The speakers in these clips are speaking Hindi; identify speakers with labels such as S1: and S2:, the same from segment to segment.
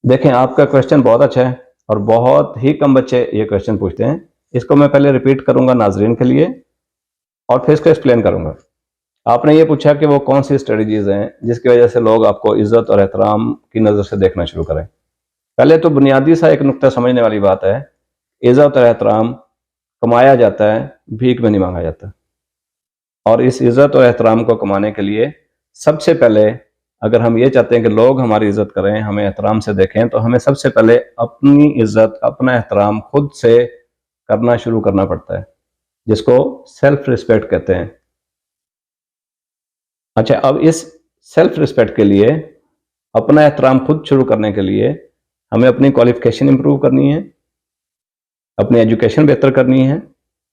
S1: देखें, आपका क्वेश्चन बहुत अच्छा है और बहुत ही कम बच्चे ये क्वेश्चन पूछते हैं। इसको मैं पहले रिपीट करूंगा नाजरीन के लिए और फिर इसको एक्सप्लेन करूंगा। आपने ये पूछा कि वो कौन सी स्ट्रेटजीज हैं जिसकी वजह से लोग आपको इज्जत और एहतराम की नज़र से देखना शुरू करें। पहले तो बुनियादी सा एक नुक्ता समझने वाली बात है, इज्जत और एहतराम कमाया जाता है, भीख में नहीं मांगा जाता। और इस इज्जत और एहतराम को कमाने के लिए सबसे पहले, अगर हम ये चाहते हैं कि लोग हमारी इज्जत करें, हमें एहतराम से देखें, तो हमें सबसे पहले अपनी इज्जत, अपना एहतराम खुद से करना शुरू करना पड़ता है, जिसको सेल्फ रिस्पेक्ट कहते हैं। अच्छा, अब इस सेल्फ रिस्पेक्ट के लिए, अपना एहतराम खुद शुरू करने के लिए हमें अपनी क्वालिफिकेशन इंप्रूव करनी है, अपनी एजुकेशन बेहतर करनी है,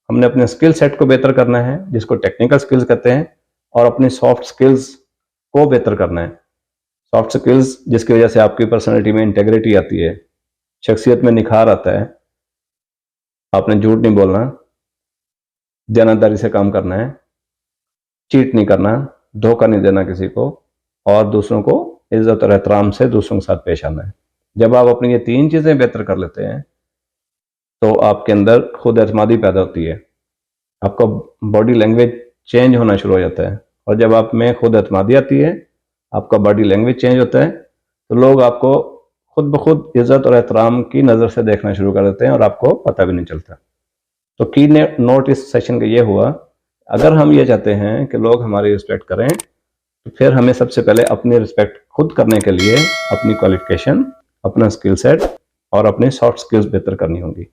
S1: हमने अपने स्किल सेट को बेहतर करना है जिसको टेक्निकल स्किल्स कहते हैं, और अपनी सॉफ्ट स्किल्स को बेहतर करना है। सॉफ्ट स्किल्स जिसकी वजह से आपकी पर्सनैलिटी में इंटेग्रिटी आती है, शख्सियत में निखार आता है। आपने झूठ नहीं बोलना, दयानतदारी से काम करना है, चीट नहीं करना, धोखा नहीं देना किसी को, और दूसरों को इज्जत और एहतराम से दूसरों के साथ पेश आना है। जब आप अपनी ये तीन चीज़ें बेहतर कर लेते हैं तो आपके अंदर खुद एतमादी पैदा होती है, आपका बॉडी लैंग्वेज चेंज होना शुरू हो जाता है, और जब आप में खुद एतमादी आती है, आपका बॉडी लैंग्वेज चेंज होता है, तो लोग आपको खुद ब खुद इज्जत और एहतराम की नज़र से देखना शुरू कर देते हैं और आपको पता भी नहीं चलता। तो की नोट इस सेशन का ये हुआ, अगर हम ये चाहते हैं कि लोग हमारी रिस्पेक्ट करें, तो फिर हमें सबसे पहले अपनी रिस्पेक्ट खुद करने के लिए अपनी क्वालिफिकेशन, अपना स्किल सेट और अपनी सॉफ्ट स्किल्स बेहतर करनी होंगी।